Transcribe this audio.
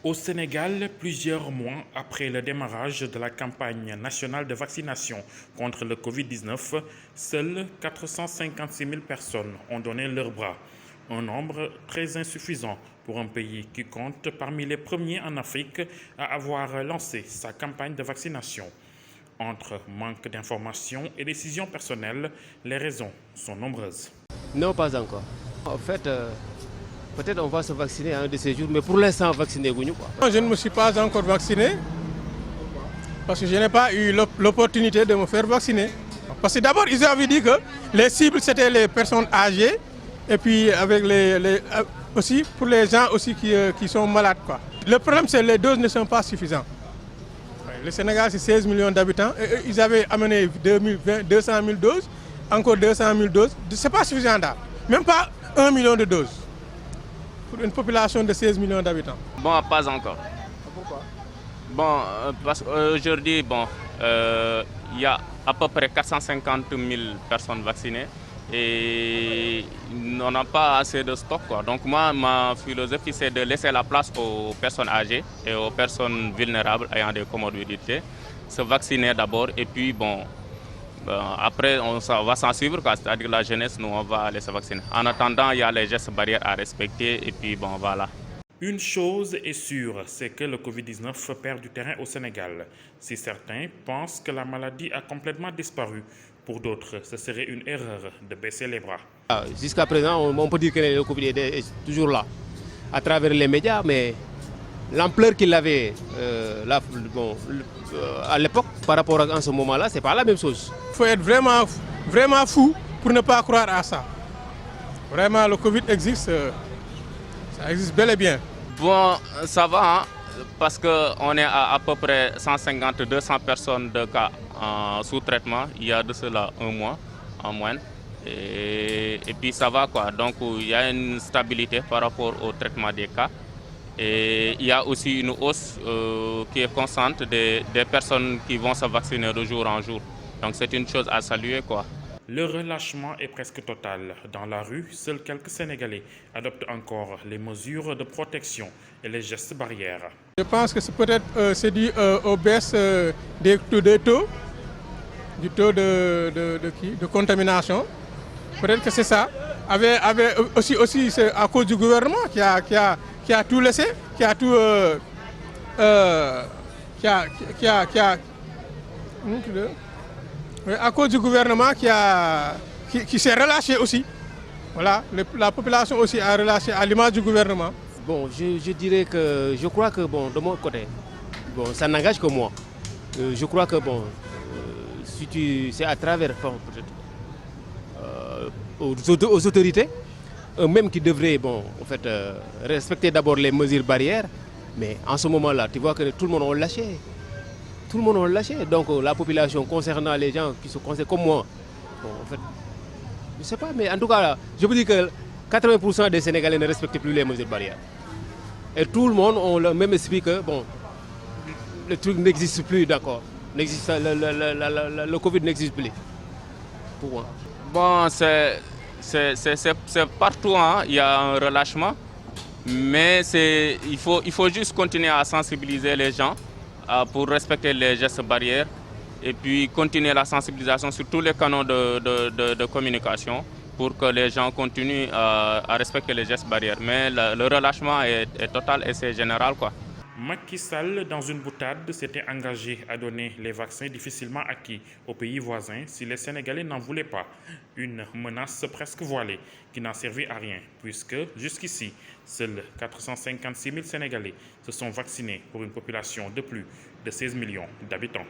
Au Sénégal, plusieurs mois après le démarrage de la campagne nationale de vaccination contre le Covid-19, seules 456 000 personnes ont donné leur bras. Un nombre très insuffisant pour un pays qui compte parmi les premiers en Afrique à avoir lancé sa campagne de vaccination. Entre manque d'informations et décisions personnelles, les raisons sont nombreuses. Non, pas encore. En fait, peut-être on va se vacciner un de ces jours, mais pour l'instant, vacciné quoi. Je ne me suis pas encore vacciné parce que je n'ai pas eu l'opportunité de me faire vacciner. Parce que d'abord, ils avaient dit que les cibles, c'était les personnes âgées et puis avec aussi pour les gens aussi qui sont malades, quoi. Le problème, c'est que les doses ne sont pas suffisantes. Le Sénégal, c'est 16 millions d'habitants et ils avaient amené 200 000 doses, encore 200 000 doses. Ce n'est pas suffisant, même pas 1 million de doses pour une population de 16 millions d'habitants. Bon, pas encore. Pourquoi? Bon, parce qu'aujourd'hui, il y a à peu près 450 000 personnes vaccinées et on n'a pas assez de stock, quoi. Donc moi, ma philosophie, c'est de laisser la place aux personnes âgées et aux personnes vulnérables ayant des comorbidités, se vacciner d'abord et puis après, on va s'en suivre, c'est-à-dire la jeunesse, nous, on va aller se vacciner. En attendant, il y a les gestes barrières à respecter et puis voilà. Une chose est sûre, c'est que le Covid-19 perd du terrain au Sénégal. Si certains pensent que la maladie a complètement disparu, pour d'autres, ce serait une erreur de baisser les bras. Jusqu'à présent, on peut dire que le Covid est toujours là, à travers les médias, mais l'ampleur qu'il avait à l'époque par rapport à ce moment-là, ce n'est pas la même chose. Il faut être vraiment fou pour ne pas croire à ça. Vraiment, le Covid existe, ça existe bel et bien. Bon, ça va, hein, parce qu'on est à peu près 150-200 personnes de cas sous traitement. Il y a de cela un mois en moyenne. Et puis ça va, quoi. Donc il y a une stabilité par rapport au traitement des cas. Et il y a aussi une hausse qui est constante des personnes qui vont se vacciner de jour en jour. Donc c'est une chose à saluer, quoi. Le relâchement est presque total. Dans la rue, seuls quelques Sénégalais adoptent encore les mesures de protection et les gestes barrières. Je pense que c'est peut-être dû aux baisses du taux de contamination. Peut-être que c'est ça. Aussi c'est à cause du gouvernement qui a tout laissé, qui a tout à cause du gouvernement qui s'est relâché aussi. Voilà, la population aussi a relâché à l'image du gouvernement. Bon, je dirais que je crois que de mon côté, ça n'engage que moi. Je crois que c'est à travers peut-être aux autorités, eux-mêmes qui devraient respecter d'abord les mesures barrières. Mais en ce moment-là, tu vois que tout le monde a lâché. Tout le monde a lâché. Donc la population concernant les gens qui se concernent comme moi, je ne sais pas, mais en tout cas, là, je vous dis que 80% des Sénégalais ne respectent plus les mesures barrières. Et tout le monde a le même esprit que le truc n'existe plus, d'accord. Le Covid n'existe plus. Pour moi. Bon, c'est partout, hein. Il y a un relâchement, mais il faut juste continuer à sensibiliser les gens pour respecter les gestes barrières et puis continuer la sensibilisation sur tous les canaux de communication pour que les gens continuent à respecter les gestes barrières. Mais le relâchement est total et c'est général, quoi. Macky Sall, dans une boutade, s'était engagé à donner les vaccins difficilement acquis aux pays voisins si les Sénégalais n'en voulaient pas. Une menace presque voilée qui n'a servi à rien, puisque jusqu'ici, seuls 456 000 Sénégalais se sont vaccinés pour une population de plus de 16 millions d'habitants.